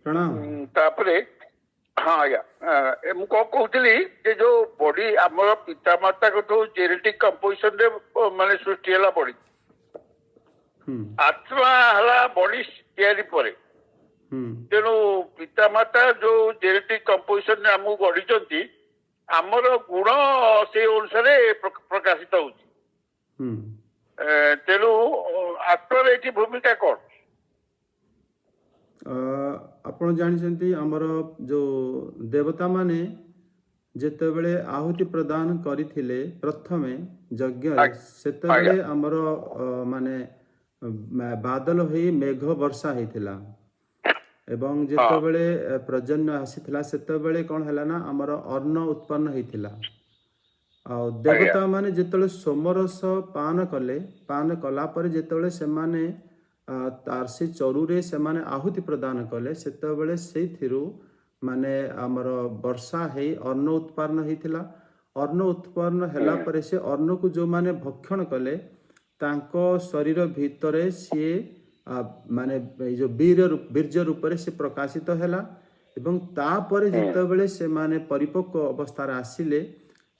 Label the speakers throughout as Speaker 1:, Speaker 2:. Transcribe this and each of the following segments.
Speaker 1: प्रणाम।
Speaker 2: तापरे हाँ आज्ञा ମୁଁ କଣ କହୁଥିଲି ଯେ ଯୋଉ ବଡି ଆମର ପିତା ମାତା କଠୁ ଜେନେଟିକ କମ୍ପୋଜିସନ ରେ ମାନେ ସୃଷ୍ଟି ହେଲା ବଡି ଆତ୍ମା ହେଲା ବଡି ତିଆରି ପରେ ତେଣୁ ପିତା ମାତା ଯୋଉ ଜେନେଟିକ କମ୍ପୋଜିସନ ରେ ଆମକୁ ଗଢିଛନ୍ତି ଆମର ଗୁଣ ସେଇ ଅନୁସାରେ ପ୍ରକାଶିତ ହଉଛି ତେଣୁ ଆତ୍ମାର ଏଠି ଭୂମିକା କଣ?
Speaker 1: ଆପଣ ଜାଣିଛନ୍ତି ଆମର जो देवता माने ଯେତେବେଳେ ଆହୁତି ପ୍ରଦାନ କରିଥିଲେ ପ୍ରଥମେ ଯଜ୍ଞରେ ସେତେବେଳେ ଆମର ମାନେ ବାଦଲ ହୋଇ ମେଘ ବର୍ଷା ହେଇଥିଲା ଏବଂ ଯେତେବେଳେ ପ୍ରଜନ୍ୟ ଆସିଥିଲା ସେତେବେଳେ କ'ଣ ହେଲା ନା ଆମର ଅନ୍ନ ଉତ୍ପନ୍ନ ହେଇଥିଲା ଆଉ ଦେବତା ମାନେ ଯେତେବେଳେ ସୋମରସ ପାନ କଲା ପରେ ଯେତେବେଳେ ସେମାନେ ତାର ସେ ଚରୁରେ ସେମାନେ ଆହୁତି ପ୍ରଦାନ କଲେ ସେତେବେଳେ ସେଇଥିରୁ ମାନେ ଆମର ବର୍ଷା ହେଇ ଅନ୍ନ ଉତ୍ପନ୍ନ ହେଇଥିଲା। ଅନ୍ନ ଉତ୍ପନ୍ନ ହେଲା ପରେ ସେ ଅନ୍ନକୁ ଯେଉଁମାନେ ଭକ୍ଷଣ କଲେ ତାଙ୍କ ଶରୀର ଭିତରେ ସିଏ ମାନେ ଏଇ ଯେଉଁ ବୀର୍ଯ୍ୟ ରୂପରେ ସେ ପ୍ରକାଶିତ ହେଲା ଏବଂ ତାପରେ ଯେତେବେଳେ ସେମାନେ ପରିପକ୍ୱ ଅବସ୍ଥାରେ ଆସିଲେ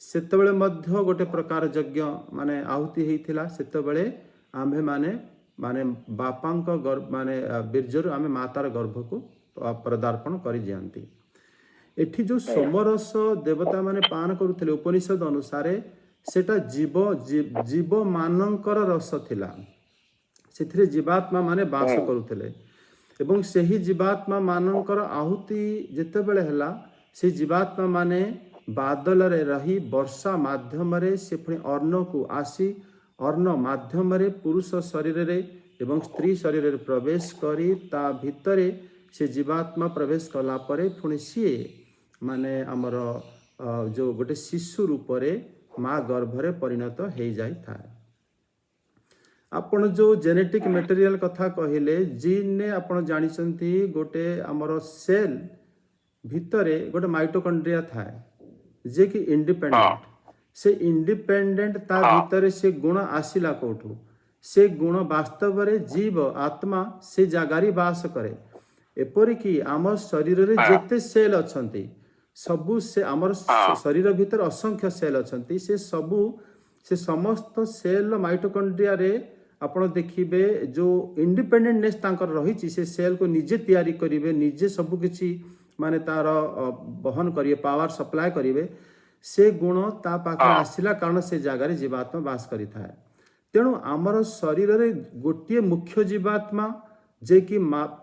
Speaker 1: ସେତେବେଳେ ମଧ୍ୟ ଗୋଟେ ପ୍ରକାର ଯଜ୍ଞ ମାନେ ଆହୁତି ହେଇଥିଲା। ସେତେବେଳେ ଆମ୍ଭେ ମାନେ ମାନେ ବାପାଙ୍କ ମାନେ ବୀର୍ଯ୍ୟରୁ ଆମେ ମାତାର ଗର୍ଭକୁ ପଦାର୍ପଣ କରି ଦିଅନ୍ତି। ଏଠି ଯେଉଁ ସୋମରସ ଦେବତା ମାନେ ପାନ କରୁଥିଲେ ଉପନିଷଦ ଅନୁସାରେ ସେଟା ଜୀବମାନଙ୍କର ରସ ଥିଲା। ସେଥିରେ ଜୀବାତ୍ମା ମାନେ ବାସ କରୁଥିଲେ ଏବଂ ସେହି ଜୀବାତ୍ମା ମାନଙ୍କର ଆହୁତି ଯେତେବେଳେ ହେଲା ସେ ଜୀବାତ୍ମା ମାନେ ବାଦଲରେ ରହି ବର୍ଷା ମାଧ୍ୟମରେ ସେ ପୁଣି ଅନ୍ନକୁ ଆସି ଅନ୍ନ ମାଧ୍ୟମରେ ପୁରୁଷ ଶରୀରରେ ଏବଂ ସ୍ତ୍ରୀ ଶରୀରରେ ପ୍ରବେଶ କରି ତା ଭିତରେ ସେ ଜୀବାତ୍ମା ପ୍ରବେଶ କଲା ପରେ ପୁଣି ସିଏ ମାନେ ଆମର ଯେଉଁ ଗୋଟେ ଶିଶୁ ରୂପରେ ମା ଗର୍ଭରେ ପରିଣତ ହେଇଯାଇଥାଏ। ଆପଣ ଯେଉଁ ଜେନେଟିକ୍ ମେଟେରିଆଲ କଥା କହିଲେ ଜିନ୍ରେ ଆପଣ ଜାଣିଛନ୍ତି ଗୋଟେ ଆମର ସେଲ୍ ଭିତରେ ଗୋଟେ ମାଇଟୋକଣ୍ଡ୍ରିଆ ଥାଏ ଯେ କି ଇଣ୍ଡିପେଣ୍ଡେଣ୍ଟ। ସେ ଇଣ୍ଡିପେଣ୍ଡେଣ୍ଟ ତା ଭିତରେ ସେ ଗୁଣ ଆସିଲା କୋଉଠୁ? ସେ ଗୁଣ ବାସ୍ତବରେ ଜୀବ ଆତ୍ମା ସେ ଜାଗାରେ ବାସ କରେ। ଏପରିକି ଆମ ଶରୀରରେ ଯେତେ ସେଲ୍ ଅଛନ୍ତି ସବୁ ସେ ଆମର ଶରୀର ଭିତରେ ଅସଂଖ୍ୟ ସେଲ୍ ଅଛନ୍ତି ସେ ସମସ୍ତ ସେଲ୍ ମାଇଟୋକଣ୍ଡ୍ରିଆରେ ଆପଣ ଦେଖିବେ ଯେଉଁ ଇଣ୍ଡିପେଣ୍ଡେଣ୍ଟନେସ୍ ତାଙ୍କର ରହିଛି ସେ ସେଲ୍କୁ ନିଜେ ତିଆରି କରିବେ ନିଜେ ସବୁକିଛି ମାନେ ତାର ବହନ କରିବେ ପାୱାର ସପ୍ଲାଏ କରିବେ। ସେ ଗୁଣ ତା ପାଖରେ ଆସିଲା କାରଣ ସେ ଜାଗାରେ ଜୀବାତ୍ମା ବାସ କରିଥାଏ। ତେଣୁ ଆମର ଶରୀରରେ ଗୋଟିଏ ମୁଖ୍ୟ ଜୀବାତ୍ମା ଯେ କି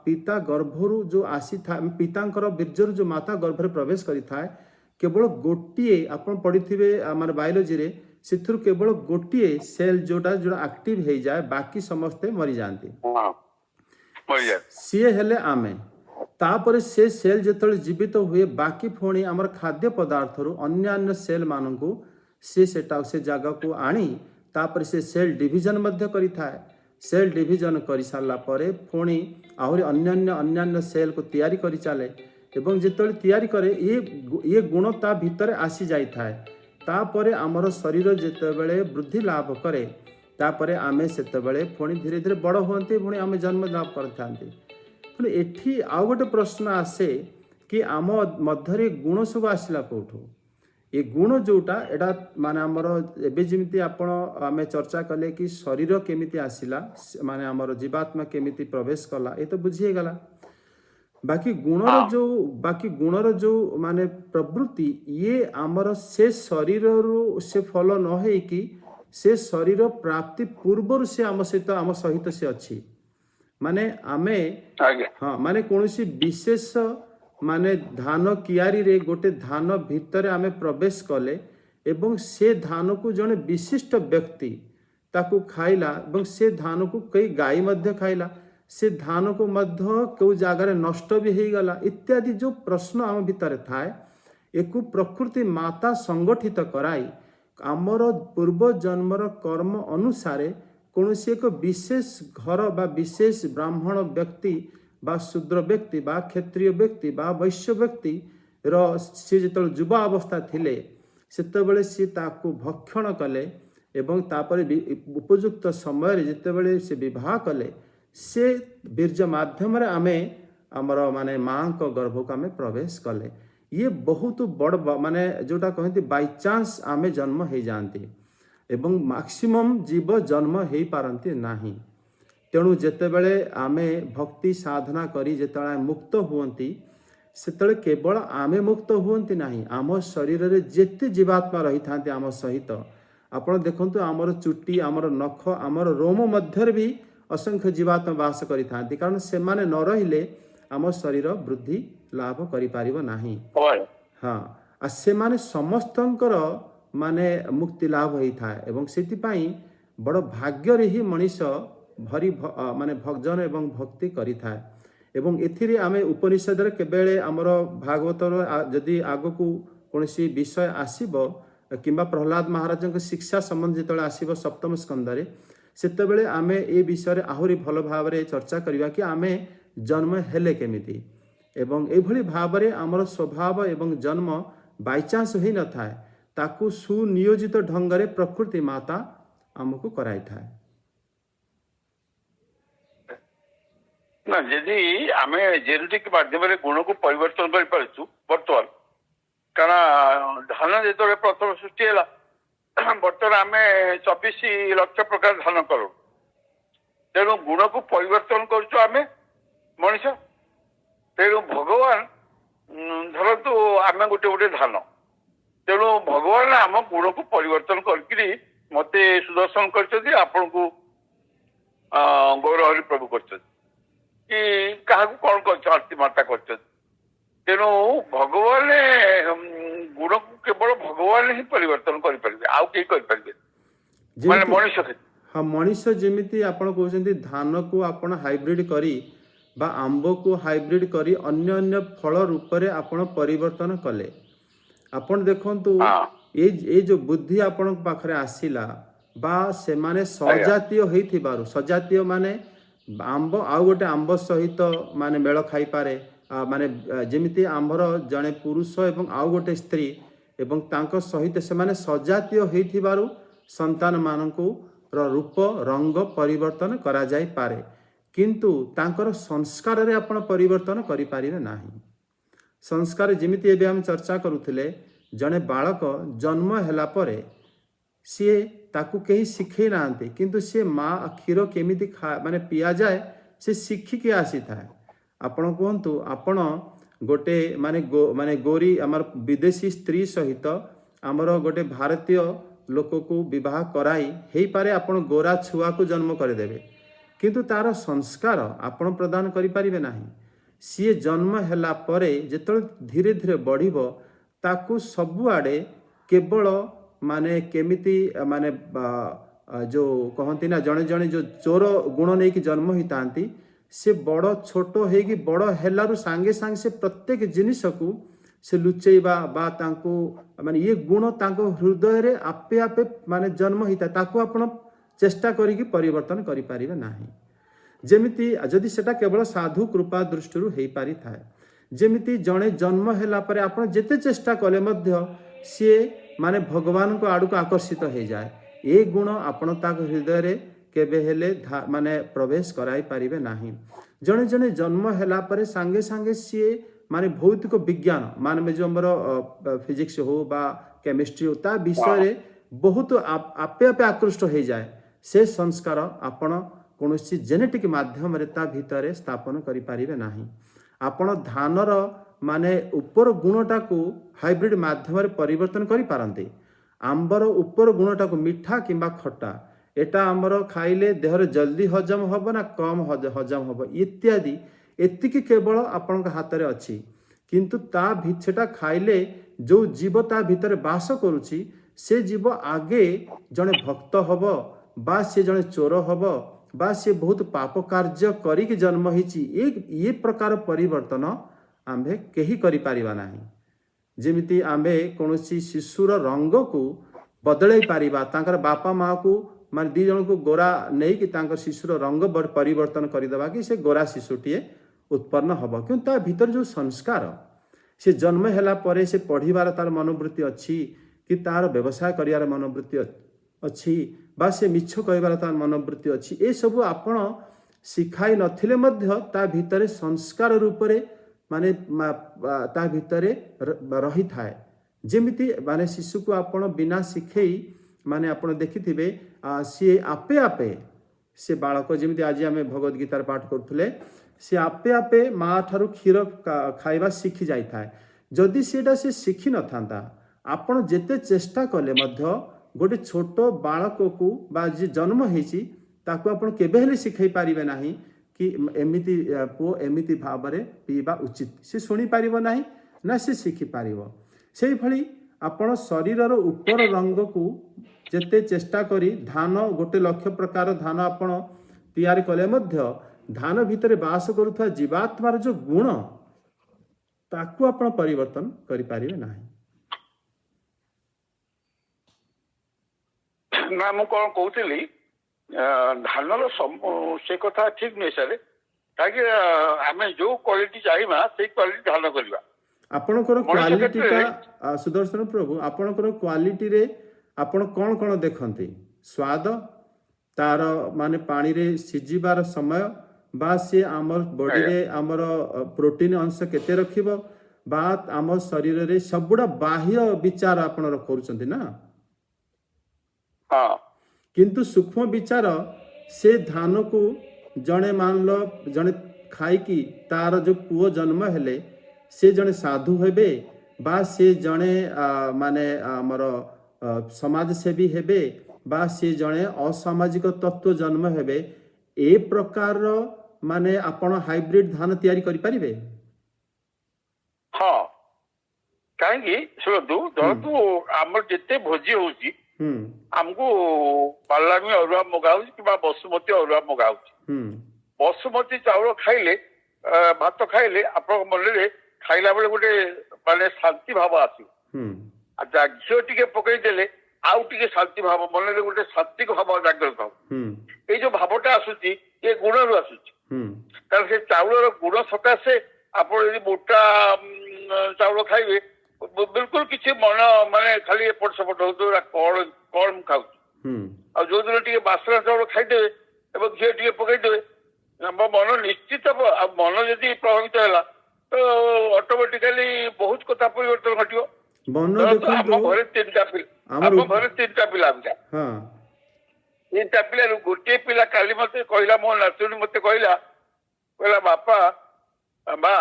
Speaker 1: ପିତା ଗର୍ଭରୁ ଯେଉଁ ଆସିଥାଏ ପିତାଙ୍କର ବୀର୍ଯ୍ୟରୁ ଯେଉଁ ମାତା ଗର୍ଭରେ ପ୍ରବେଶ କରିଥାଏ କେବଳ ଗୋଟିଏ ଆପଣ ପଢ଼ିଥିବେ ଆମର ବାୟୋଲୋଜିରେ ସେଥିରୁ କେବଳ ଗୋଟିଏ ସେଲ୍ ଯୋଉଟା ଆକ୍ଟିଭ ହେଇଯାଏ ବାକି ସମସ୍ତେ ମରିଯାଆନ୍ତି। ସିଏ ହେଲେ ଆମେ। ତାପରେ ସେ ସେଲ୍ ଯେତେବେଳେ ଜୀବିତ ହୁଏ ବାକି ପୁଣି ଆମର ଖାଦ୍ୟ ପଦାର୍ଥରୁ ଅନ୍ୟାନ୍ୟ ସେଲ୍ ମାନଙ୍କୁ ସେଟା ସେ ଜାଗାକୁ ଆଣି ତାପରେ ସେ ସେଲ୍ ଡିଭିଜନ ମଧ୍ୟ କରିଥାଏ। ସେଲ୍ ଡିଭିଜନ କରିସାରିଲା ପରେ ପୁଣି ଆହୁରି ଅନ୍ୟାନ୍ୟ ସେଲ୍କୁ ତିଆରି କରି ଚାଲେ ଏବଂ ଯେତେବେଳେ ତିଆରି କରେ ଇଏ ଗୁଣ ତା ଭିତରେ ଆସି ଯାଇଥାଏ। ତାପରେ ଆମର ଶରୀର ଯେତେବେଳେ ବୃଦ୍ଧି ଲାଭ କରେ ତାପରେ ଆମେ ସେତେବେଳେ ପୁଣି ଧୀରେ ଧୀରେ ବଡ଼ ହୁଅନ୍ତି ପୁଣି ଆମେ ଜନ୍ମ ଲାଭ କରିଥାନ୍ତି। ପୁଣି ଏଠି ଆଉ ଗୋଟେ ପ୍ରଶ୍ନ ଆସେ କି ଆମ ମଧ୍ୟରେ ଗୁଣ ସବୁ ଆସିଲା କୋଉଠୁ? ଏ ଗୁଣ ଯୋଉଟା ଏଟା ମାନେ ଆମର ଏବେ ଯେମିତି ଆମେ ଚର୍ଚ୍ଚା କଲେ କି ଶରୀର କେମିତି ଆସିଲା ମାନେ ଆମର ଜୀବାତ୍ମା କେମିତି ପ୍ରବେଶ କଲା ଏ ତ ବୁଝି ହେଇଗଲା। ବାକି ଗୁଣର ଯୋଉ ମାନେ ପ୍ରବୃତ୍ତି ଇଏ ଆମର ସେ ଶରୀରରୁ ସେ ଫଲ ନ ହେଇକି ସେ ଶରୀର ପ୍ରାପ୍ତି ପୂର୍ବରୁ ସେ ଆମ ସହିତ ସେ ଅଛି। ମାନେ ଆମେ ମାନେ କୌଣସି ବିଶେଷ ମାନେ ଧାନ କିଆରୀରେ ଗୋଟେ ଧାନ ଭିତରେ ଆମେ ପ୍ରବେଶ କଲେ ଏବଂ ସେ ଧାନକୁ ଜଣେ ବିଶିଷ୍ଟ ବ୍ୟକ୍ତି ତାକୁ ଖାଇଲା ଏବଂ ସେ ଧାନକୁ କେହି ଗାଈ ମଧ୍ୟ ଖାଇଲା ସେ ଧାନକୁ ମଧ୍ୟ କେଉଁ ଜାଗାରେ ନଷ୍ଟ ବି ହେଇଗଲା ଇତ୍ୟାଦି ଯେଉଁ ପ୍ରଶ୍ନ ଆମ ଭିତରେ ଥାଏ ଏକୁ ପ୍ରକୃତି ମାତା ସଂଗଠିତ କରାଇ ଆମର ପୂର୍ବ ଜନ୍ମର କର୍ମ ଅନୁସାରେ କୌଣସି ଏକ ବିଶେଷ ଘର ବା ବିଶେଷ ବ୍ରାହ୍ମଣ ବ୍ୟକ୍ତି ବା ଶୂଦ୍ର ବ୍ୟକ୍ତି ବା କ୍ଷତ୍ରିୟ ବ୍ୟକ୍ତି ବା ବୈଶ୍ୟ ବ୍ୟକ୍ତିର ସେ ଯେତେବେଳେ ଯୁବା ଅବସ୍ଥା ଥିଲେ ସେତେବେଳେ ସିଏ ତାକୁ ଭକ୍ଷଣ କଲେ ଏବଂ ତାପରେ ଉପଯୁକ୍ତ ସମୟରେ ଯେତେବେଳେ ସେ ବିବାହ କଲେ ସେ ବୀର୍ଯ୍ୟ ମାଧ୍ୟମରେ ଆମେ आमर माने माँ को गर्भ को आम प्रवेश कले ये बहुत बड़ माने जोटा कहते बाई चांस आमे जन्म हो जाती एवं मैक्सिमम जीव जन्म हो पारती नाही। तेणु जेतेबेले आमे भक्ति साधना करी जेतेबेले मुक्त हुअंती सेतेबेले केवल आमे मुक्त हुअंती नाही आम शरीर रे जेते जीवात्मा रही थांती आम सहित आपण देखंतु आमर चुट्टी आमर नख आमर रोम मध्य भी असंख्य जीवात्मा वास करि थांती कारण से माने न रहिले आम शरीर वृद्धि लाभ करि पारिबो नाही। हाँ आ से माने समस्तंकर माने मुक्ति लाभ होई थाए एवं सेति पई बड़ भाग्य रे ही मनीष भरी माने भजन एवं भक्ति करि थाए एवं एथिरे आमे उपनिषद रे केबेले हमर भागवतर जदि आगो को कोनसी विषय आसीबो किंबा प्रहलाद महाराज शिक्षा संबंध जेतले आसीबो सप्तम स्कंद रे सेतेबेले आमे ए विषय रे आहुरी भल भाव रे चर्चा करिवा कि आमे जन्म हेले केमिति एवं एभली भाव रे हमर स्वभाव एवं जन्म बाय चांस होई न थाए ताकू सुनियोजित ढंग रे प्रकृति माता हमको कराई थाए
Speaker 2: ना यदि आमे जेनेटिक माध्यम गुण को परिवर्तन कर पारछु बर्तमान कारण धान जो प्रथम सृष्टि है बर्तमान आमे 24 लाख प्रकार धान करूँ तेणु गुण को परिवर्तन करुचु आमे मनीष तेणु भगवान धरतु आमे गोटे गोटे धान तेणु भगवान आम गुण को परिवर्तन करके मते सुदर्शन कर आपण को गौरहरि प्रभु कर कि क्या कौन कर माता कर तेणु भगवान गुण को केवल भगवान ही परिवर्तन करें आउ कहीं करें माने मनीष
Speaker 1: हाँ मनीष जमीती आपण कहते धान को आपण हाइब्रिड करी बा आंब को हाइब्रिड करी अन्य अन्य फल रूप में आपण परिवर्तन कले आपण देखंतु ए जो बुद्धि आपण पाखरे आसीला बा से माने सजातीय होइथिबारु सजातीय माने आंब आउ गोटे आंब सहित माने मेल खाई पारे माने जेमिति आंबर जने पुरुष एवं आउ गोटे स्त्री एवं तांको सहित से माने सजातीय होइथिबारु संतान मानकु रूप रंग परिवर्तन करा जाई पारे किंतु तांकर संस्कार रे आपण परिवर्तन करि पारिबे नाही। संस्कार जेमिति एबे हम चर्चा करूथिले जने बालक जन्म हेला परे सी ताकू कहीं शिखे नांती किंतु सी माँ क्षीर केमिति माने पिया जाए से शिखिकी आसी थाए। आपण कहतु आपण गोटे माने गोरी आमर विदेशी स्त्री सहित आमर गोटे भारतीय लोक को विवाह कराई हेई पारे आपण गोरा छुआ को जन्म करदेवे किंतु तार संस्कार आपण प्रदान करि पारिबे नाही। सी जन्म हेला परे जेतल धीरे धीरे बढ़िबो ताकू सबु आडे केवल माने केमिति माने जो कहती ना जड़े जड़े जो चोर गुण नहीं कि जन्म ही तांती से बड़ छोट होगी बड़ हेलारू सांगे सांगे से प्रत्येक जिनिस को से लुचेबा बा तांको माने ये गुण तांको हृदय रे आपे आपे माने जन्म हिता ताकू आपण चेष्टा करिकी परिवर्तन करि पारिबे नाही। जेमिति जदि सेटा केवल साधु कृपा दृष्टि हेई पारि थाए जेमिति जड़े जन्म हेला परे आपण जेते चेष्टा कले मध्य सी माने भगवान को आड़ को आकर्षित हो जाए ये गुण आपण ताक हृदय रे केबे हेले माने प्रवेश कराई पारिबे नाही। जने जने जन्म हेला परे सांगे सांगे सी माने भौतिक विज्ञान माने जो हमर फिजिक्स हो बा केमिस्ट्री हो ता विषय रे बहुत आपे आपे आकृष्ट हो जाए से संस्कार आपण कोनोसी जेनेटिक माध्यम रे ता भीतर स्थापन करि पारिबे नाही। आपण धानर माने ऊपर गुणटा को हाइब्रिड माध्यम रे परिवर्तन करि पारंते आंबर ऊपर गुणटा को मीठा किंबा खट्टा एटा आमर खाइले देहर जल्दी हजम हब ना कम हजम हब इत्यादि एतिकी केवल आपण हाथ रे अछि किंतु ता सेटा खाइले जो जीव ता भीतर बास करुछि से जीव आगे जने भक्त हब बा से जने चोर हब बा से बहुत पाप कार्य करिक जन्म हिची ये प्रकार परिवर्तन आम्भे केही करि पारिबा नाही। जेमिति आम्भे कोनोसी शिशुर रंग को बदलै पारिबा तांकर बापा माँ को माने दी जन को गोरा नहीं कि तांकर शिशुर रंग परिवर्तन करदेवा कि से गोरा शिशुटीए उत्पन्न हब क्यों भीतर जो संस्कार से जन्म हेला परे से पढ़िबार तार मनोवृत्ति अच्छी कि तार व्यवसाय करियार मनोवृत्ति अच्छी बा से मिछ कहबार तार मनोवृत्ति अच्छी ए सब आपण ଶିଖାଇ ନଥିଲେ ମଧ୍ୟ ତା ଭିତରେ ସଂସ୍କାର ରୂପରେ ମାନେ ତା ଭିତରେ ରହିଥାଏ। ଯେମିତି ମାନେ ଶିଶୁକୁ ଆପଣ ବିନା ଶିଖେଇ ମାନେ ଆପଣ ଦେଖିଥିବେ ସିଏ ଆପେ ଆପେ ସେ ବାଳକ ଯେମିତି ଆଜି ଆମେ ଭଗବତ ଗୀତାର ପାଠ କରୁଥିଲେ ସେ ଆପେ ଆପେ ମା ଠାରୁ କ୍ଷୀର ଖାଇବା ଶିଖି ଯାଇଥାଏ। ଯଦି ସେଇଟା ସେ ଶିଖିନଥାନ୍ତା ଆପଣ ଯେତେ ଚେଷ୍ଟା କଲେ ମଧ୍ୟ ଗୋଟେ ଛୋଟ ବାଳକକୁ ବା ଯିଏ ଜନ୍ମ ହେଇଛି ତାକୁ ଆପଣ କେବେ ହେଲେ ଶିଖାଇ ପାରିବେ ନାହିଁ କି ଏମିତି ପୁଅ ଏମିତି ଭାବରେ ପିଇବା ଉଚିତ। ସେ ଶୁଣିପାରିବ ନାହିଁ ନା ସେ ଶିଖିପାରିବ। ସେଇଭଳି ଆପଣ ଶରୀରର ଉପର ରଙ୍ଗକୁ ଯେତେ ଚେଷ୍ଟା କରି ଧାନ ଗୋଟେ ଲକ୍ଷ ପ୍ରକାର ଧାନ ଆପଣ ତିଆରି କଲେ ମଧ୍ୟ ଧାନ ଭିତରେ ବାସ କରୁଥିବା ଜୀବାତ୍ମାର ଯେଉଁ ଗୁଣ ତାକୁ ଆପଣ ପରିବର୍ତ୍ତନ କରିପାରିବେ ନାହିଁ।
Speaker 2: ନା ମୁଁ କଣ କହୁଥିଲି ଧାନର ସେ କଥା ଠିକ ନୁହେଁ ସାର୍, କାହିଁକି ଆମେ ଯୋଉ କ୍ୱାଲିଟି ଚାହିଁବା ସେଇ କ୍ୱାଲିଟି ଧାନ କରିବା।
Speaker 1: ଆପଣଙ୍କର କ୍ୱାଲିଟିଟା ସୁଦର୍ଶନ ପ୍ରଭୁ ଆପଣଙ୍କର କ୍ୱାଲିଟିରେ ଆପଣ କ'ଣ କ'ଣ ଦେଖନ୍ତି? ସ୍ୱାଦ, ତାର ମାନେ ପାଣିରେ ସିଝିବାର ସମୟ, ବା ସିଏ ଆମର ବଡିରେ ଆମର ପ୍ରୋଟିନ ଅଂଶ କେତେ ରଖିବ, ବା ଆମ ଶରୀରରେ ସବୁଗୁଡ଼ା ବାହ୍ୟ ବିଚାର ଆପଣ କରୁଛନ୍ତି ନା। କିନ୍ତୁ ସୂକ୍ଷ୍ମ ବିଚାର ସେ ଧାନକୁ ଜଣେ ମାନିଲ ଜଣେ ଖାଇକି ତାର ଯେଉଁ ପୁଅ ଜନ୍ମ ହେଲେ ସେ ଜଣେ ସାଧୁ ହେବେ ବା ସେ ଜଣେ ମାନେ ଆମର ସମାଜସେବୀ ହେବେ ବା ସେ ଜଣେ ଅସାମାଜିକ ତତ୍ତ୍ୱ ଜନ୍ମ ହେବେ, ଏ ପ୍ରକାରର ମାନେ ଆପଣ ହାଇବ୍ରିଡ ଧାନ ତିଆରି କରିପାରିବେ?
Speaker 2: ହଁ, କାହିଁକି ଶୁଣନ୍ତୁ, ଧରନ୍ତୁ ଆମର ଯେତେ ଭୋଜି ହଉଛି ଆମକୁ ପାଲାମି ଅରୁଆ ମଗା ହଉଛି କିମ୍ବା ବସୁମତୀ ଅରୁଆ ମଗା ହଉଛି। ବସୁମତୀ ଚାଉଳ ଖାଇଲେ, ଭାତ ଖାଇଲେ ଆପଣଙ୍କ ମନରେ ଖାଇଲା ବେଳେ ଗୋଟେ ମାନେ ଶାନ୍ତି ଭାବ ଆସିବ। ଘିଅ ଟିକେ ପକେଇଦେଲେ ଆଉ ଟିକେ ଶାନ୍ତି ଭାବ, ମନରେ ଗୋଟେ ସାତ୍ବିକ ଭାବ ଜାଗ୍ରତ ହବ। ଏଇ ଯୋଉ ଭାବଟା ଆସୁଛି ଏ ଗୁଣରୁ ଆସୁଛି। କାରଣ ସେ ଚାଉଳର ଗୁଣ ସକାଶେ ଆପଣ ଯଦି ମୋଟା ଚାଉଳ ଖାଇବେ ବିଲକୁଲ କିଛି ମନ ମାନେ ଖାଲି ଏପଟ ସେପଟ ହଉଥିବ, କଣ ମୁଁ ଖାଉଛି। ଆଉ ଯୋଉଦିନ ଟିକେ ବାସନା ଚାଉଳ ଖାଇଦେବେ ଏବଂ ଘିଅ ଟିକେ ପକେଇଦେବେ ମନ ନିଶ୍ଚିତ, ଆଉ ମନ ଯଦି ପ୍ରଭାବିତ ହେଲା ତ ଅଟୋମେଟିକାଲି ବହୁତ କଥା ପରିବର୍ତ୍ତନ ଘଟିବ। ଆମ ଘରେ ତିନିଟା ପିଲା ତିନିଟା ପିଲାରୁ ଗୋଟିଏ ପିଲା କାଲି ମତେ କହିଲା, ମୋ ନାତୁଣୀ ମତେ କହିଲା ବାପା ମା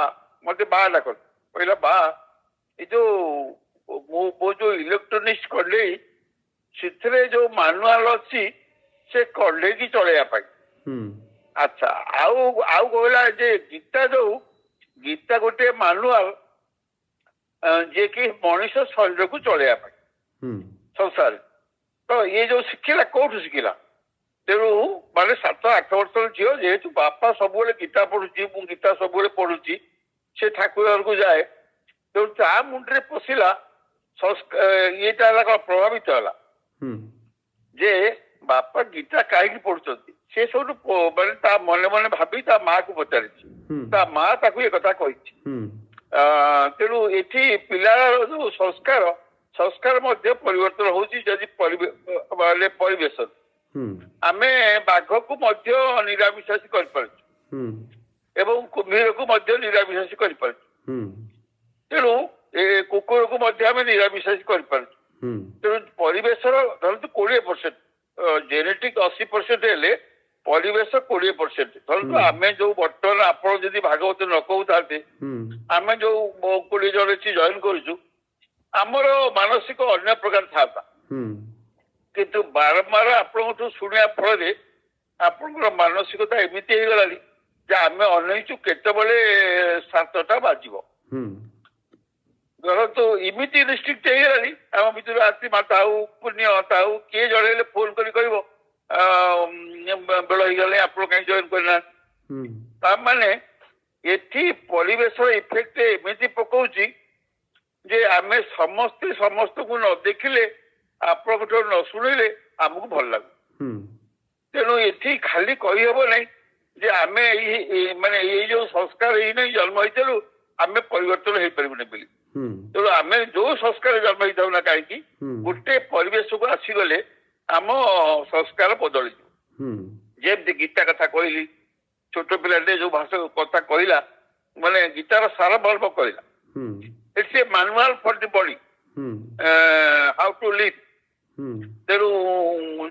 Speaker 2: ମତେ ବାହା ଡାକ, କହିଲା ବା ଏ ଯୋଉ ଯୋଉ ଇଲେକ୍ଟ୍ରୋନିକ୍ସ କଢେଇ ସେଥିରେ ଯୋଉ ମାନୁଆଲ ଅଛି ସେ କଢେଇକି ଚଳେଇବା ପାଇଁ। ଆଚ୍ଛା, ଆଉ କହିଲା ଯେ ଗୀତା ଗୋଟେ ମାନୁଆଲ ଯିଏକି ମଣିଷ ଶରୀରକୁ ଚଳେଇବା ପାଇଁ ସଂସାରରେ। ତ ଇଏ ଯୋଉ ଶିଖିଲା କୋଉଠୁ ଶିଖିଲା? ତେଣୁ ମାନେ 7-8 ବର୍ଷର ଝିଅ, ଯେହେତୁ ବାପା ସବୁବେଳେ ଗୀତା ପଢୁଛି, ମୁଁ ଗୀତା ସବୁବେଳେ ପଢୁଛି, ସେ ଠାକୁର ଘରକୁ ଯାଏ, ତେଣୁ ତା ମୁଣ୍ଡରେ ପଶିଲା ଇଏଟା ହେଲା କଣ ପ୍ରଭାବିତ ହେଲା ଯେ ବାପା ଗୀତା କାହିଁକି ପଢୁଛନ୍ତି। ସେ ସବୁଠୁ ମାନେ ତା ମନେ ମନେ ଭାବି ତା ମା କୁ ପଚାରିଛି, ତା ମା ତାକୁ ଏ କଥା କହିଛି। ତେଣୁ ଏଠି ପିଲାର ଯୋଉ ସଂସ୍କାର ମଧ୍ୟ ପରିବର୍ତ୍ତନ ହଉଛି ଯଦି ପରିବେଶ। ଆମେ ବାଘକୁ ମଧ୍ୟ ନିରାମିଷାଶୀ କରିପାରୁଛୁ ଏବଂ କୁମ୍ଭୀରକୁ ମଧ୍ୟ ନିରାମିଷାଶୀ କରିପାରୁଛୁ। ତେଣୁ କୁକୁରକୁ ମଧ୍ୟ ଆମେ ନିରାମିଷାଶୀ କରିପାରୁଛୁ। ତେଣୁ ପରିବେଶର ଧରନ୍ତୁ 20%, ଜେନେଟିକ 80% ହେଲେ ପରିବେଶ 20%। ଧରନ୍ତୁ ଆମେ ଯୋଉ ବର୍ତ୍ତମାନ ଆପଣ ଯଦି ଭାଗବତ ନ କହୁଥାନ୍ତେ, ଆମେ ଯୋଉ 20 ଜଣ ଏଠି ଜଏନ କରୁଛୁ, ଆମର ମାନସିକ ଅନ୍ୟ ପ୍ରକାର ଥାନ୍ତା। କିନ୍ତୁ ବାରମ୍ବାର ଆପଣଙ୍କଠୁ ଶୁଣିବା ଫଳରେ ଆପଣଙ୍କର ମାନସିକତା ଏମିତି ହେଇଗଲାଣି ଯେ ଆମେ ଅନେଇଛୁ କେତେବେଳେ 7ଟା ବାଜିବ। ଧରନ୍ତୁ ଏମିତି ରିଷ୍ଟ୍ରିକ୍ଟ ହେଇଗଲାଣି ଆମ ଭିତରେ, ଆସି ମାତା ହଉ ପୁଣ୍ୟ ମାତା ହଉ କିଏ ଜଣେଇଲେ ଫୋନ କରି କହିବ ବେଳ ହେଇଗଲାଣି ଆପଣ କାହିଁ ଜଏନ କରିନାହାନ୍ତି। ତାମାନେ ଏଠି ପରିବେଶର ଇଫେକ୍ଟ ଏମିତି ପକଉଛି ଯେ ଆମେ ସମସ୍ତେ ସମସ୍ତଙ୍କୁ ନ ଦେଖିଲେ, ଆପଣଙ୍କଠୁ ନ ଶୁଣିଲେ ଆମକୁ ଭଲ ଲାଗୁ। ତେଣୁ ଏଠି ଖାଲି କହିହବ ନାହିଁ ଯେ ଆମେ ମାନେ ଏଇ ଯୋଉ ସଂସ୍କାର ହେଇନାହିଁ ଜନ୍ମ ହେଇଥିଲୁ ଆମେ ପରିବର୍ତ୍ତନ ହେଇପାରିବୁନି ବୋଲି। ତେଣୁ ଆମେ ଯୋଉ ସଂସ୍କାର ଜନ୍ମ ହେଇଥାଉ ନା କାହିଁକି, ଗୋଟେ ପରିବେଶକୁ ଆସିଗଲେ ଆମ ସଂସ୍କାର ବଦଳିଯିବ। ଯେମିତି ଗୀତା କଥା କହିଲି, छोट पिलाटे जो भाषा कथा कहला माने गीतार सारा मर्म कहला it's a manual for the body how to live तेणु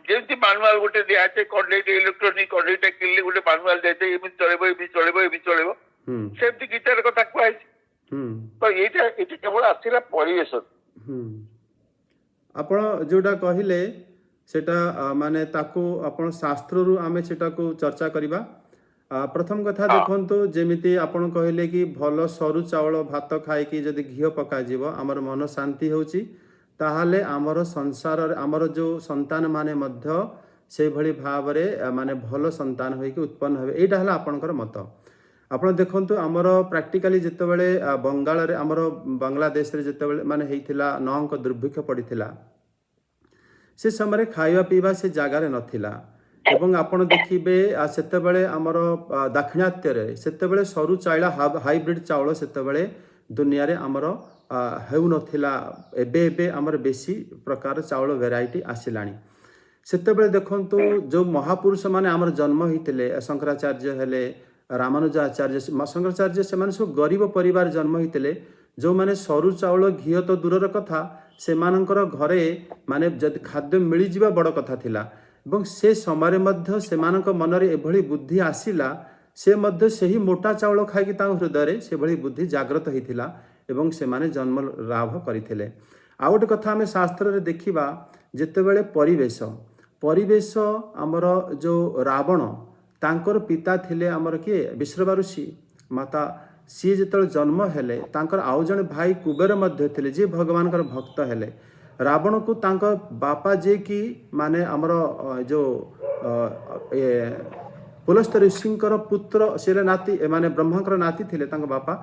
Speaker 2: जेमती मैनुअल गोटे दिखाई कड़े इलेक्ट्रोनिक कड़ेटा किनले गोटे मैनुअल दिखाई एमती चलेबो एमती चलेबो एमती चलेबो सेमती गीतार कथा कहै तो एटा केवल आसिला परिवेश
Speaker 1: आपण जोटा कहले सेटा माने ताको आपण शास्त्र रु आमे सेटा को चर्चा करिबा प्रथम कथा देखंतु जेमिति आपण कहले कि भल सरू चावल भात खाई कि जदि घियो पका जीव हमर मन शांति होची ताहाले हमर संसार हमर जो संतान माने मध्य से भली भाव रे माने भल संतान होई कि उत्पन्न होबे एटा हला आपनकर मत आपण देखंतु हमर प्रैक्टिकली जते बेले बंगाल रे हमर बांग्लादेश रे जते बेले माने हेइथिला नंक दुर्भिक्ष पड़िथिला से समय खाଇବା पीवा से जगार नथिला एवं आपण देखिबे सेते बेले हमर दक्षिणात्य रे सेते बेले सरू चाइला हाइब्रिड चावल सेते बेले दुनिया रे हमर हेउ नथिला एबे एबे हमर बेसी प्रकार चावल वेराइटी आसिलानी सेते बेले देखंतु जो महापुरुष माने हमर जन्म हितिले शंकराचार्य हेले रामानुजाचार्य शंकराचार्य से माने सब गरीब परिवार जन्म हितिले जो माने सरू चावल घी तो दूरर कथा से मानकर घरे माने जद खाद्य मिली जीवा बड़ कथा थिला एवं से समय मध्य से मानक मन रे एभली बुद्धि आसिला से मध्य सही मोटा चावल खाई कि हृदय रे से भली बुद्धि जागृत होइथिला एवं से माने जन्म लाभ करिथिले आ गोटे कथा हमें शास्त्र रे देखिबा जेते बेले परिवेश हमर जो रावण तांकर पिता थिले हमर के विश्रवा ऋषि माता सी जेतल जन्म हेले तांकर आउ जने भाई कुबेर मध्य थिले जे भगवान कर भक्त हेले रावण को तांक बापा जे कि माने हमर जो पुलस्त ऋषिंकर पुत्र से नाती माने ब्रह्मांकर नाती थिले तांक बापा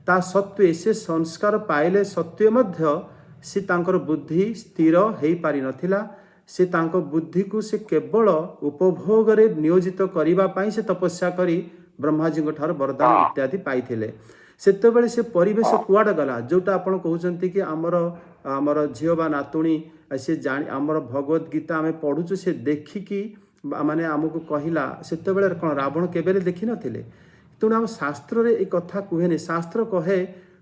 Speaker 1: ता सत्वे से संस्कार पाइले सत्वे मध्य से तांकर बुद्धि स्थिर हेई पारि नथिला से तांको बुद्धि को से केवल उपभोग रे नियोजित करिबा पई से तपस्या करी ब्रह्माजी ठार वरदान इत्यादि पाइथिले सेते बेले से परिवेश कुआड गला जोटा आपण कहउचंती कि हमर झियो बा नातुणी से जानि हमर भगवत गीता हमें पढुछु से देखि कि माने हमको कहिला सेते बेले कोन रावण केबेले देखि नथिले तेणु हम शास्त्र रे ए कथा कुहेनी शास्त्र कहे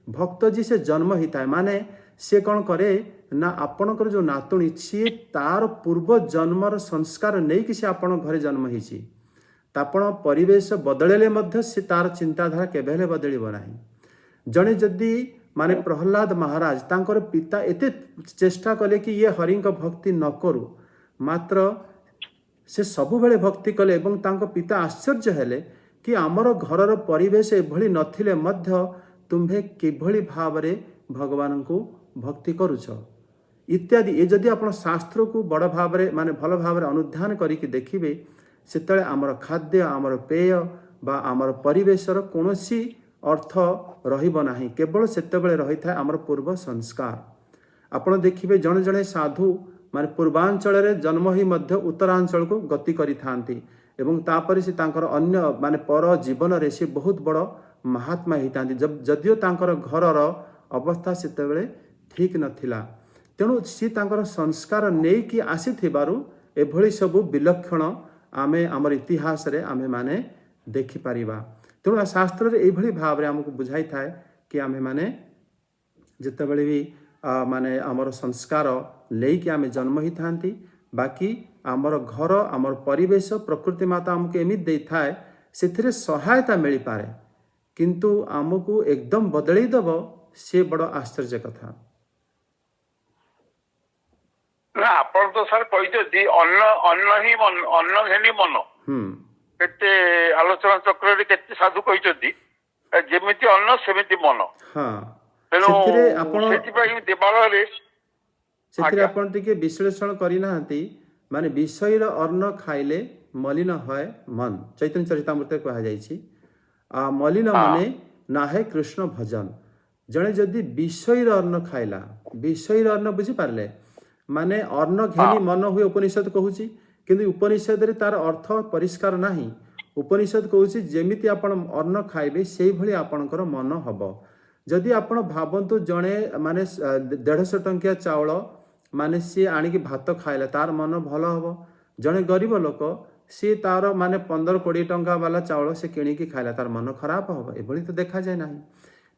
Speaker 1: भक्त जी से जन्म हिताय माने से कौन करे ना आपणकर जो नातुणी सी तार पूर्व जन्मर संस्कार नहीं कि से आपण घरे जन्म हिची तापण परिवेश बदलेले मध्य से तार चिंताधारा केबेले बदलिबो नाही जणे जदि माने प्रहलाद महाराज तांकर पिता एते चेष्टा कले कि ये हरिंक भक्ति न करू मात्र से सबु बेले भक्ति कले एवं तांको पिता आश्चर्य हेले कि आमर घरर परिवेश एभली नथिले मध्य तुम्भे किभली भावरे भगवान को भक्ति करुछ इत्यादि ये जदि आपण शास्त्र को बड़ भावरे माने भल भावरे अनुध्यान करिकि देखिबे सेतले आमर खाद्य आमर पेय बा आमर परिवेशर कोनोसी अर्थ रहिबो नाही केवल सेतबेले रही थाए आमर पूर्व संस्कार आपण देखिबे जणे जणे साधु माने पूर्वांचल रे जन्म ही मध्य उत्तरांचल को गति करि थांती एवं तापरे से तांकर अन्य माने पर जीवन रे से बहुत बड़ महात्मा हितांती जदियो तांकर घरर अवस्था सेतबेले ठीक नथिला तेणु सी तांकर संस्कार नहीं कि आसी थिबारु एभली सबु विलक्षण आमे आमर इतिहास रे आमे माने देखि परिबा तेणु शास्त्र रे एभली भाव रे हमको बुझाई थाए कि आमे माने जेतेबेले भी माने आमर संस्कार लेके आमे जन्म ही थांती बाकी आमर घर आमर परिवेश प्रकृति माता हमको एमित दे थाए सेथिरे सहायता मिली पारे किंतु हमको एकदम बदली दब से बड़ आश्चर्य कथा
Speaker 2: ना आपण तो सर कहते अन्न ही मन अन्न घेनी मन केते आलोचना चक्र रे केते साधु कहते जेमिति अन्न सेमिति मन
Speaker 1: हां
Speaker 2: तेनो
Speaker 1: सेथिरे आपण
Speaker 2: सेति पई देवाल रे
Speaker 1: सेथिरे आपण टिके विश्लेषण करि नाहंती माने विषयर अन्न खाइले मलिन होय मन चैतन्य चरितामृत कहा जायछि मलिन मने नाहे कृष्ण भजन जणे जदि विषयर अन्न खाइला विषयर अन्न बुझी पारले माने अन्न घेनी मन हुए उपनिषद कहूची किंतु उपनिषद रे तार अर्थ परिष्कार नाही उपनिषद कहूची जेमिति आपण अन्न खाइबे सेही भली आपणकर मन हबो जदि आपण भाबंतु जणे माने 150 टंकिया चावल माने सी आनिकी भात खाइला तार मन भलो हबो जणे गरीब लोक सी तार माने 15-20 टंका वाला चाउल से किणिकी खाइला तार मन खराब हम एभली तो देखा जाए ना।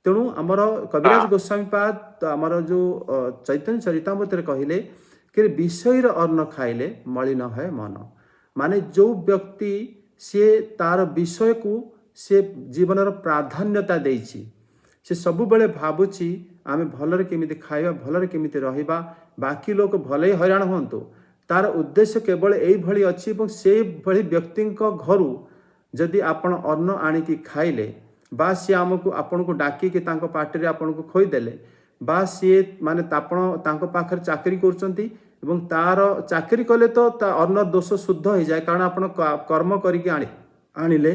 Speaker 1: तेणु आमर कविराज गोस्वामी पाद आमर जो चैतन्य चरितामृत कहले कि विषय अन्न खाइले मलिन है मन, माने जो व्यक्ति सी तार विषय को से जीवन प्राधान्यता देछि, से सब बेले भावुची आमे भलरे केमिति खाइबा भलरे केमिति रहिबा, बाकी लोक भले हैरान होंतु, तार उद्देश्य केवल एई भली अछि। एवं से भली व्यक्ति घरु जदि आपण अन्न आनिकी खाइले बा सी आमको आपण को डाकी कि तांको पार्टी आपण को खोईदेले बा सी माने तापण तांको पाखर चाकरी करचंती एवं तार चाकरी कले तो ता अन्न दोष शुद्ध हो जाए, कारण आपण कर्म करिके आनिले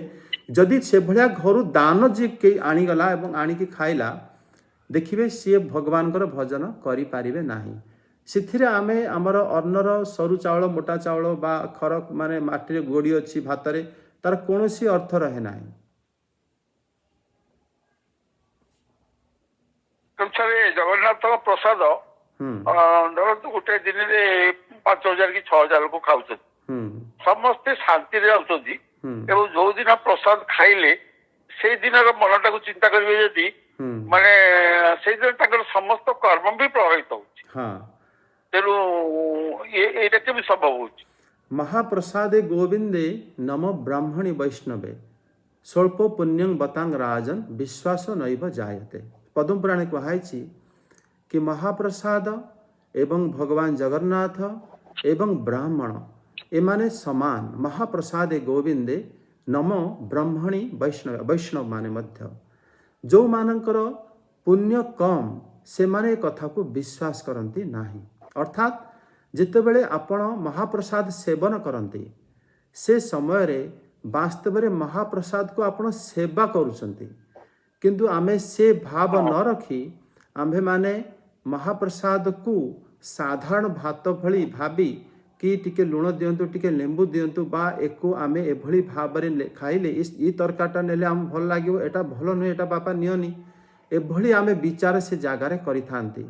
Speaker 1: जदि से भलिया घरु दान जे के आनिगला एवं आनिकी खाइला देखिबे सी भगवान भजन करि पारिबे नाही। सिथिरे आमे आमर अन्नर सरू चाउल मोटा चाउल बा खरक माने माटी गोड़ी अच्छी भातरे तार कोनोसी अर्थ रहे नाही।
Speaker 2: जगन्नाथ प्रसाद धरतु गोटे दिन 5,000 कि 6,000 लोक खाऊ समस्ते शांति जाऊँगी एवं जो दिन प्रसाद खाइले से दिन मनटा को चिंता करेंगे यदि माने से दिन समस्त कर्म भी प्रभावित हो तेणु ये केमी संभव हो।
Speaker 1: महाप्रसादे गोविंदे नम ब्राह्मणी वैष्णवे स्वल्प पुण्यं बतांग राजन विश्वास नैव जायते। पद्म पुराण कहाई कि महाप्रसाद एवं भगवान जगन्नाथ एवं ब्राह्मण एमाने समान। महाप्रसादे गोविंदे नम ब्राह्मणी वैष्णव वैष्णव माने मध्य जो मानकर पुण्य कम से माने कथा को विश्वास करती नाही। अर्थात जितेबले आपण महाप्रसाद सेवन करती से समय रे वास्तव में महाप्रसाद को आपण सेवा करुचंती, किंतु आमे से भाव न रखी आम्भे माने महाप्रसाद को साधारण भात भली भाबी कि टिके लुण दियंतु टिके लेंबू दियंतु बा एको आमे एभली भाबरे खाइले ई तरकाटा नेले आम भल लागिवो एटा भल नुहे एटा बापा नियनी एभली आमे विचार से जगार करिथांती।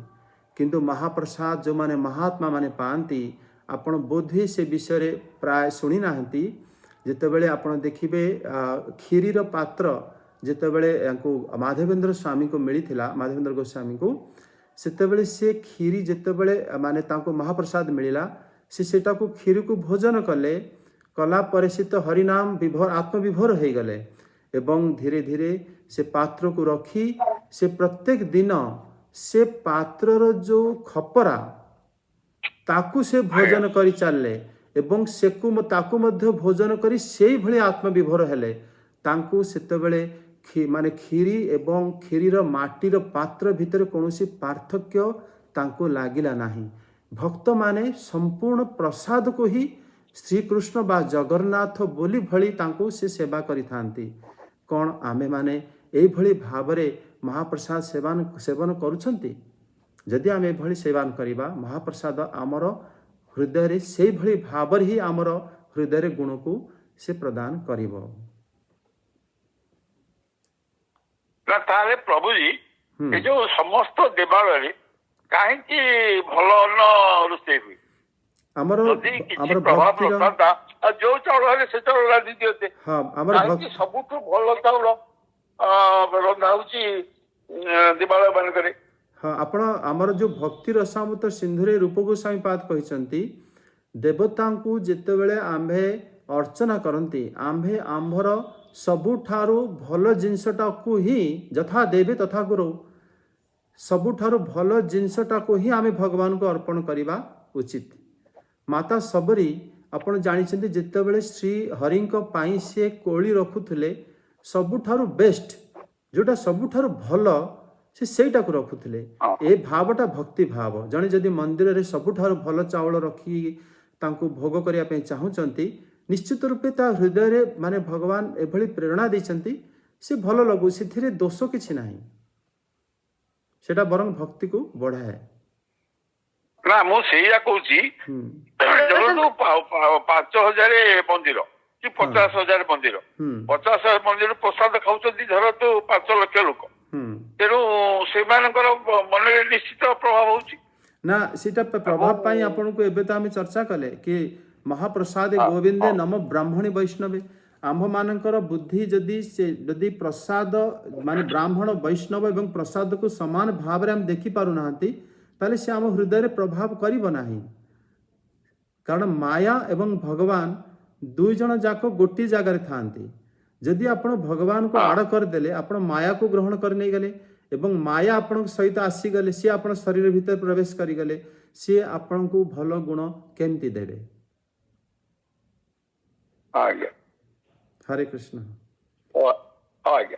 Speaker 1: किंतु महाप्रसाद जो माने महात्मा माने पांती आपण बोधि से विषय प्राय शुणी नाहंती। जेतेबेले आपण देखिबे खीरीर पात्र जेतेबेले यांको माधवेंद्र स्वामी को मिलिथिला माधवेंद्र गोस्वामी को सेतेबेले से खीरी जेतेबेले माने तांको महाप्रसाद मिलिला से सेटा को खीरी को भोजन कले कला परिचित हरिनाम विभोर आत्मविभोर हो गले एवं धीरे धीरे से पात्र को रखी से प्रत्येक दिन से पात्रर जो खपरा ताकू से भोजन करी चलले एवं सेकु ताकू मध्य भोजन करी सेई भली आत्मविभोर हेले तांकू सेतेबेले माने खीरी एवं खीरीर माटीर पात्र भितर कौनसी पार्थक्य तांकू लागिला नाही। भक्त माने संपूर्ण प्रसाद को ही श्रीकृष्ण बा जगन्नाथ बोली भली तांकू से सेवा करिथांती। कौन आमे माने एई भली भावरे महाप्रसाद सेवन करुछंती? जदि आमे भली सेवन करिबा महाप्रसाद आमर हृदय रे सेई भली भावर ही आमर हृदय रे गुण को से प्रदान करिवो।
Speaker 2: ताले प्रभु जी ये जो समस्त देवालय कहीं भल अन्न रोषे हुए
Speaker 1: हमर हमर
Speaker 2: भक्तिर जो चाउल हेले से चाउल रांधि दियते
Speaker 1: हां हमर भक्त
Speaker 2: सबुठु भल चाउल रंधा होची देवालय बन करे।
Speaker 1: हाँ आपण आमर जो भक्ति रसामृत सिंधुरे रूप गोस्वामी पाद कहिसंती देवता को जेतेबेले आम्भे अर्चना करती आम्भे आम्भर सबुठारु भल जिनसटा को ही यथा देवे तथा गुरु सबुठारु भल जिनसटा को ही आमे भगवान को अर्पण करिबा उचित। माता सबरी आपण जानिछंती जेतेबेले श्री हरिंक पाई से कोली रखुथले सबुठारु बेस्ट जोटा सबुठारु भल से सेटा को रखुथले ए भावटा भक्ति भाव। जने जदि मंदिर रे सबुठारु भल चावल रखी तांको भोग करिया पे चाहुचंती निश्चित रूपे ता हृदय रे माने भगवान एभली प्रेरणा दैछंती से भल लगु सेथिरे दोष किछि नाही सेटा बरং भक्ति को बढ़ाए
Speaker 2: ना मो सेया कहूची जब 5,000 मंदिर कि 50,000 मंदिर 50,000 मंदिर प्रसाद खाउछंती धर तो 5 लाख लोक तेणु से मन निश्चित प्रभाव होची
Speaker 1: ना सीटा प्रभाव पाई आपन को एबे तो आमे चर्चा कले कि महाप्रसादे गोविंदे नम ब्राह्मणी वैष्णवे आम्भ मानकर बुद्धि जदि प्रसाद माने ब्राह्मण वैष्णव एवं प्रसाद को समान भाव रे हम देखि पारु नाहंती ताले से आम हृदय रे प्रभाव करिब नाही कारण माया एवं भगवान दुई जन जाक गोटी जगह थांती जदि आपण भगवान को आड़ करदेले आपण माया को ग्रहण कर नहीं गले एवं माया आपण सहित आसीगले सी आपण शरीर भीतर प्रवेश करिगले सी आपण को भल गुण केमती देबे
Speaker 2: आज्ञा
Speaker 1: हरे कृष्ण
Speaker 2: आज्ञा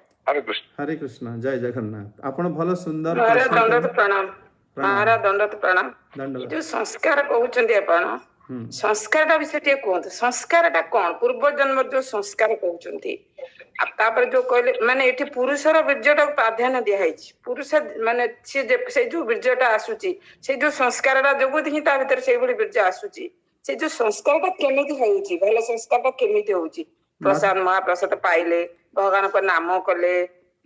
Speaker 1: हरे कृष्ण जय जगन्नाथ आपण भल सुंदर
Speaker 3: महाराज दंडवत प्रणाम महाराज दंडवत प्रणाम
Speaker 1: दंडवत
Speaker 3: जो संस्कार कहउचंदी आपण संस्कार विषय टे कहते संस्कार कौन पूर्व जन्म जो संस्कार कहउचंदी तापर जो कहले माने एठी पुरुषर बीर्जटा प्राधान्य दिया है पुरुष माने से जो बीर्जटा आसुची से जो संस्कारटा जोगु ही ता भीतर से भली बीर्ज आसुची से जो संस्कारटा केमिति होउची भल संस्कारटा केमिति होउची प्रसाद महाप्रसाद पाइले भगवान को नाम कले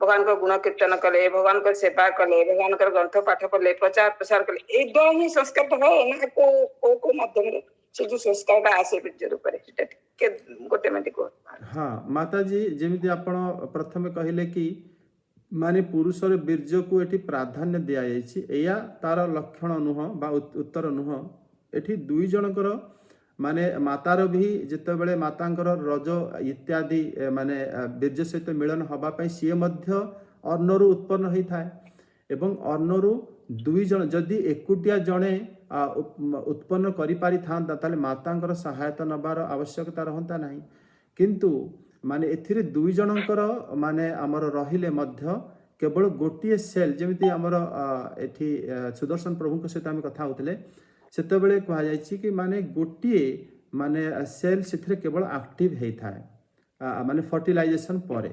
Speaker 3: भगवान को गुण कीर्तन कले भगवान को सेवा कले भगवान को ग्रंथ पाठ कले प्रचार प्रसार कले एकदम ही संस्कार तो है ना को माध्यम रे से जो संस्कार आसे बीर्ज रूप रे सेटा के गोटे मिनट को
Speaker 1: हाँ माता जी जेमिति आपण प्रथमे कहिले कि माने पुरुषर बीर्ज को एठी प्राधान्य दिया जायछि एया तार लक्षण नुह बा उत्तर नुह एठी दुई जनकर माने मातार भी जितेबले मातांकर रज इत्यादि माने बीर्ज सहित मिलन हवा पई सी मध्य अन्नरु उत्पन्न होई थाए एवं अन्नरु दुई जन जदि एकुटिया जणे उत्पन्न करि पारि थांता ताले मातांकर सहायता नबार आवश्यकता रहंता नाही किंतु माने एथिरे दुई जनकर माने हमर रहिले मध्य केवल गोटिए सेल जेमिति हमर एठी सुदर्शन प्रभु के सहित हम कथा होतले सेतेबेले कहा जायछि कि माने गोटिए माने सेल सेथिरे केवल एक्टिव हेई थाए माने फर्टिलाइजेशन परे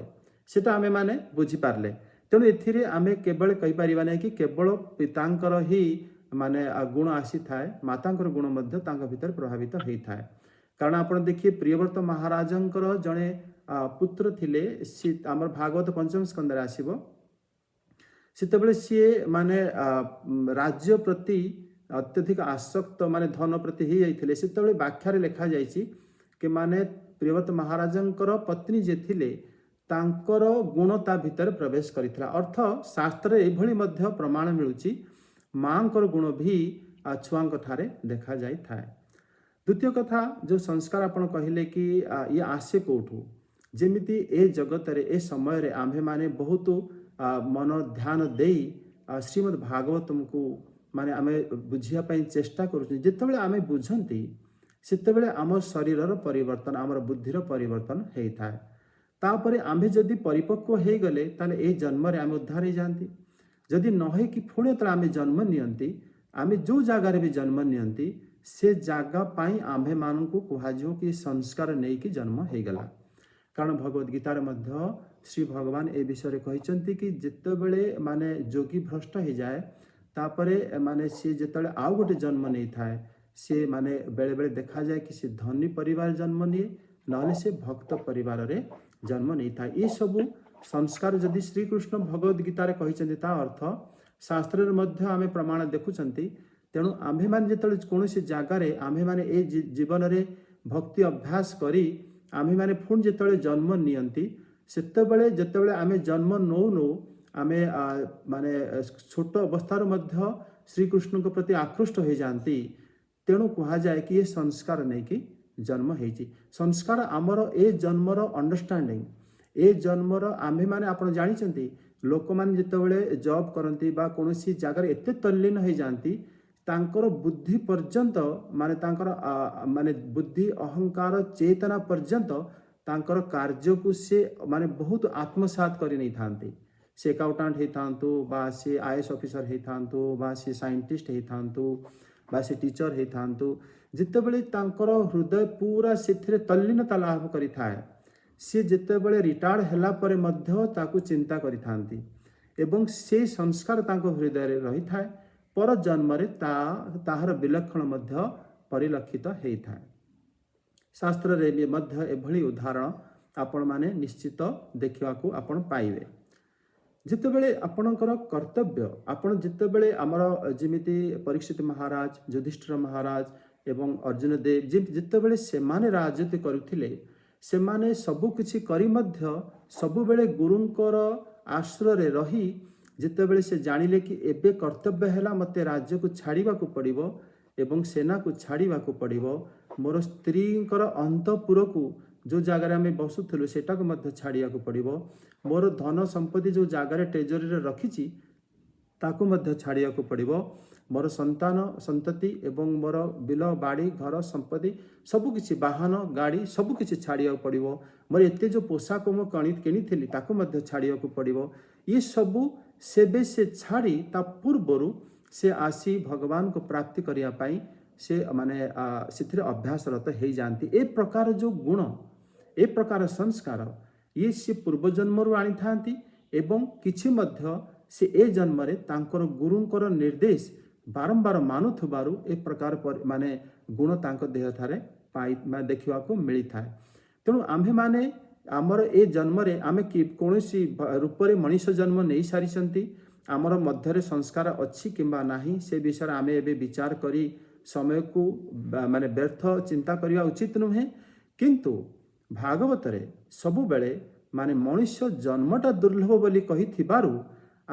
Speaker 1: सेटा आमे माने बुझी पारले तेणु एथिरे आमे केवल कहि परिबा नै कि केवल पितांकर ही माने गुण आसी थाए मातांकर गुण मध्य तांका भीतर प्रभावित हेई थाए कारण आपण देखिए प्रियव्रत महाराजंकर जणे पुत्र थिले आमर भागवत पंचम स्कंद रे आसीबो सेतेबेले सी माने राज्य प्रति अत्यधिक आसक्त माने धन प्रति ही जाइथिले सेतेबेले व्याख्या लेखा जाइछि कि माने प्रियव्रत महाराजंकर पत्नी जे थिले तांकर गुण ता भीतर प्रवेश करिथिला अर्थ शास्त्र एभली मध्य प्रमाण मिलुछि मांकर गुण भी छुआंक ठारे देखा जाई थाए द्वितीय कथा जो संस्कार आपण कहिले कि ये आसे कोठू जेमिति ए जगत रे ए समय रे आम्भे माने बहुत मन ध्यान देई श्रीमद् भागवतम को माने आमे बुझिया पई चेष्टा करू जेतेबेले आमे बुझंती सेतेबेले आम शरीरर परिवर्तन आमर बुद्धिर परिवर्तन हेई थाए तापरे आम्भे जदि परिपक्व हे गले ताले ए जन्म रे आमे उद्धार हे जानती जदि न हे कि पुणे तले आमे जन्म नियंती आमे जो जागा रे भी जन्म नियंती से जागा पाई आम्भे मानन को कुहाजो कि संस्कार नै कि जन्म हे गला कारण भगवत गीता रे मध्य श्री भगवान ए विषय कहिसंती कि जेतेबेले माने जोगी भ्रष्ट हे जाए तापरे माने सी जेतले आउ गोटे जन्म नहीं थाए सी माने बेले बेले देखा जाए कि सी धनी परिवार जन्म निये नले से भक्त परिवार रे जन्म नहीं थाए ये सब संस्कार जदि श्री कृष्ण भगवत गीता रे कहिसंती ता अर्थ शास्त्र रे मध्य आमे प्रमाण देखुचंती तेणु आम्भे माने जेतले कोनोसी जागा रे आम्भे माने ए जीवन रे भक्ति अभ्यास करी आम्भे माने पुन जेतले जन्म नियंती सेतेबेले जेतेबेले आमे जन्म नौ आमे माने छोट अवस्थार मध्य श्री कृष्ण के प्रति आकृष्ट हो जाती तेणु कहा जाए कि ये संस्कार नहीं कि जन्म होती संस्कार आमर ए जन्मर अंडरस्टैंडिंग ए जन्मर आम्भे माने आपण जानिचंती लोक माने जेतेबेले जॉब करंती बा कोनोसी जागार एते तल्लीन हो जाती तांकर बुद्धि पर्यंत माने तांकर माने बुद्धि अहंकार चेतना पर्यंत तांकर कार्य को से माने बहुत आत्मसात करि नहीं थांती से अकाउंटेंट हे थांतु बा से आईएएस ऑफिसर हे थांतु बा से साइंटिस्ट हे थांतु बा से टीचर हे थांतु जितेबेले तांकर हृदय पूरा सेथिरे तल्लीनता लाभ करि थाए से जितेबेले रिटायर्ड हैला परे मध्य ताकू चिंता करि थांती एवं से संस्कार तांको हृदय रे रही थाए पर जन्म रे ताहार विलक्षण मध्य परिलक्षित हेई थाए शास्त्र रे मध्य एभली उदाहरण आपण माने निश्चित देखिवा को आपण पाइबे जितेबेले आपणकर कर्तव्य आपण जितेबेले आमर जेमिति परीक्षित महाराज युधिष्ठिर महाराज ଏବଂ ଅର୍ଜୁନ ଦେବ ଯେତେବେଳେ ସେମାନେ ରାଜନୀତି କରୁଥିଲେ ସେମାନେ ସବୁ କିଛି କରି ମଧ୍ୟ ସବୁବେଳେ ଗୁରୁଙ୍କର ଆଶ୍ରୟରେ ରହି ଯେତେବେଳେ ସେ ଜାଣିଲେ କି ଏବେ କର୍ତ୍ତବ୍ୟ ହେଲା ମୋତେ ରାଜ୍ୟକୁ ଛାଡ଼ିବାକୁ ପଡ଼ିବ ଏବଂ ସେନାକୁ ଛାଡ଼ିବାକୁ ପଡ଼ିବ, ମୋର ସ୍ତ୍ରୀଙ୍କର ଅନ୍ତଃପୁରକୁ ଯେଉଁ ଜାଗାରେ ଆମେ ବସୁଥିଲୁ ସେଟାକୁ ମଧ୍ୟ ଛାଡ଼ିବାକୁ ପଡ଼ିବ, ମୋର ଧନ ସମ୍ପତ୍ତି ଯେଉଁ ଜାଗାରେ ଟ୍ରେଜରୀରେ ରଖିଛି ତାକୁ ମଧ୍ୟ ଛାଡ଼ିବାକୁ ପଡ଼ିବ, ମୋର ସନ୍ତାନ ସନ୍ତତି ଏବଂ ମୋର ବିଲ ବାଡ଼ି ଘର ସମ୍ପତ୍ତି ସବୁକିଛି ବାହନ ଗାଡ଼ି ସବୁକିଛି ଛାଡ଼ିବାକୁ ପଡ଼ିବ, ମୋର ଏତେ ଯେଉଁ ପୋଷାକ ମୁଁ କିଣିଥିଲି ତାକୁ ମଧ୍ୟ ଛାଡ଼ିବାକୁ ପଡ଼ିବ। ଏସବୁ ସେବେ ସେ ଛାଡ଼ି ତା ପୂର୍ବରୁ ସେ ଆସି ଭଗବାନଙ୍କୁ ପ୍ରାପ୍ତି କରିବା ପାଇଁ ସେ ମାନେ ସେଥିରେ ଅଭ୍ୟାସରତ ହେଇଯାଆନ୍ତି। ଏ ପ୍ରକାର ଯେଉଁ ଗୁଣ ଏ ପ୍ରକାର ସଂସ୍କାର ଇଏ ସେ ପୂର୍ବଜନ୍ମରୁ ଆଣିଥାନ୍ତି ଏବଂ କିଛି ମଧ୍ୟ ସେ ଏ ଜନ୍ମରେ ତାଙ୍କର ଗୁରୁଙ୍କର ନିର୍ଦ୍ଦେଶ ବାରମ୍ବାର ମାନୁଥିବାରୁ ଏ ପ୍ରକାର ମାନେ ଗୁଣ ତାଙ୍କ ଦେହଠାରେ ଦେଖିବାକୁ ମିଳିଥାଏ। ତେଣୁ ଆମ୍ଭେମାନେ ଆମର ଏ ଜନ୍ମରେ ଆମେ କୌଣସି ରୂପରେ ମଣିଷ ଜନ୍ମ ନେଇସାରିଛନ୍ତି, ଆମର ମଧ୍ୟରେ ସଂସ୍କାର ଅଛି କିମ୍ବା ନାହିଁ ସେ ବିଷୟରେ ଆମେ ଏବେ ବିଚାର କରି ସମୟକୁ ମାନେ ବ୍ୟର୍ଥ ଚିନ୍ତା କରିବା ଉଚିତ ନୁହେଁ। କିନ୍ତୁ ଭାଗବତରେ ସବୁବେଳେ ମାନେ ମଣିଷ ଜନ୍ମଟା ଦୁର୍ଲଭ ବୋଲି କହିଥିବାରୁ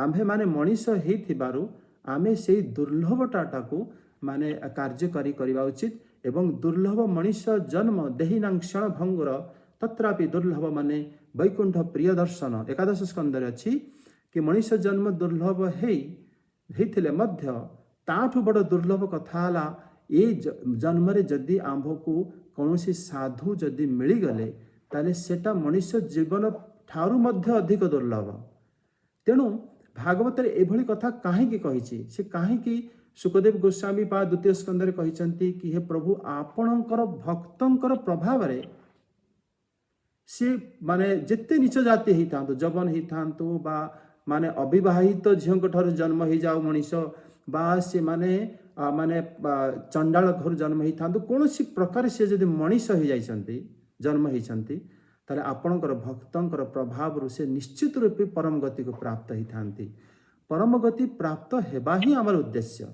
Speaker 1: ଆମ୍ଭେମାନେ ମଣିଷ ହେଇଥିବାରୁ ଆମେ ସେଇ ଦୁର୍ଲଭଟାକୁ ମାନେ କାର୍ଯ୍ୟକାରୀ କରିବା ଉଚିତ ଏବଂ ଦୁର୍ଲଭ ମଣିଷ ଜନ୍ମ ଦେହିନାଂ କ୍ଷଣ ଭଙ୍ଗୁର ତତ୍ରାପି ଦୁର୍ଲଭ ମାନେ ବୈକୁଣ୍ଠ ପ୍ରିୟ ଦର୍ଶନ ଏକାଦଶ ସ୍କନ୍ଧରେ ଅଛି କି ମଣିଷ ଜନ୍ମ ଦୁର୍ଲଭ ହେଇଥିଲେ ମଧ୍ୟ ତାଠୁ ବଡ଼ ଦୁର୍ଲଭ କଥା ହେଲା ଏ ଜନ୍ମରେ ଯଦି ଆମ୍ଭକୁ କୌଣସି ସାଧୁ ଯଦି ମିଳିଗଲେ ତାହେଲେ ସେଟା ମଣିଷ ଜୀବନ ଠାରୁ ମଧ୍ୟ ଅଧିକ ଦୁର୍ଲଭ। ତେଣୁ ଭାଗବତରେ ଏଭଳି କଥା କାହିଁକି କହିଛି, ସେ କାହିଁକି ସୁଖଦେବ ଗୋସ୍ୱାମୀ ବା ଦ୍ୱିତୀୟ ସ୍କନ୍ଧରେ କହିଛନ୍ତି କି ହେ ପ୍ରଭୁ ଆପଣଙ୍କର ଭକ୍ତଙ୍କର ପ୍ରଭାବରେ ସେ ମାନେ ଯେତେ ନିଚ ଜାତି ହେଇଥାନ୍ତୁ, ଯବନ ହେଇଥାନ୍ତୁ ବା ମାନେ ଅବିବାହିତ ଝିଅଙ୍କ ଠାରୁ ଜନ୍ମ ହେଇଯାଉ ମଣିଷ ବା ସେମାନେ ମାନେ ଚଣ୍ଡାଳ ଘରୁ ଜନ୍ମ ହେଇଥାନ୍ତୁ, କୌଣସି ପ୍ରକାର ସେ ଯଦି ମଣିଷ ହେଇଯାଇଛନ୍ତି ଜନ୍ମ ହେଇଛନ୍ତି ତାହେଲେ ଆପଣଙ୍କର ଭକ୍ତଙ୍କର ପ୍ରଭାବରୁ ସେ ନିଶ୍ଚିତ ରୂପେ ପରମ ଗତିକୁ ପ୍ରାପ୍ତ ହେଇଥାନ୍ତି। ପରମ ଗତି ପ୍ରାପ୍ତ ହେବା ହିଁ ଆମର ଉଦ୍ଦେଶ୍ୟ।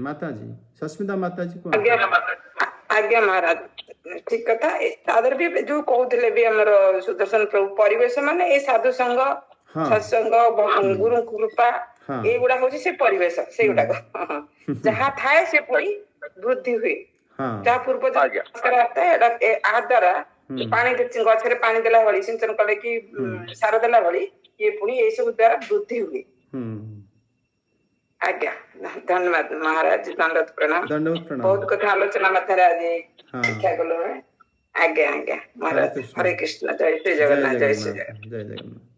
Speaker 1: ମାତାଜୀ ସସ୍ମିତା ମାତାଜୀ
Speaker 3: ଆଜ୍ଞା ମହାରାଜ ଠିକ କଥା। ତାଦେହରେ ବି ଯୋଉ କହୁଥିଲେ ବି ଆମର ସୁଦର୍ଶନ ପ୍ରଭୁ ପରିବେଶ ମାନେ ଏ ସାଧୁ ସଂଘ ସତ୍ସଙ୍ଗ ଗୁରୁ କୃପା ଏଇଗୁଡା ହଉଛି ସେ ପରିବେଶ, ସେଇଗୁଡାକ ଯାହା ଥାଏ ସେ ପୁଣି ବୃଦ୍ଧି ହୁଏ, ଯାହା ପୂର୍ବ ଆ ଦ୍ଵାରା ପାଣି ଗଛରେ ପାଣି ଦେଲା ଭଳି ସିଞ୍ଚନ କଲେ କି ସାର ଦେଲା ଭଳି ଇଏ ପୁଣି ଏଇ ସବୁ ଦ୍ଵାରା ବୃଦ୍ଧି ହୁଏ। ଆଜ୍ଞା ଧନ୍ୟବାଦ ମହାରାଜ, ଦଣ୍ଡବତ ପ୍ରଣାମ। ବହୁତ କଥା ଆଲୋଚନା ମଧ୍ୟରେ ଆଜି ଶିକ୍ଷା କଲୁ। ଆଜ୍ଞା ଆଜ୍ଞା ମହାରାଜ, ହରେ କୃଷ୍ଣ, ଜୟ ଶ୍ରୀ ଜଗନ୍ନାଥ, ଜୟ ଶ୍ରୀ ଜଗନ୍ନାଥ।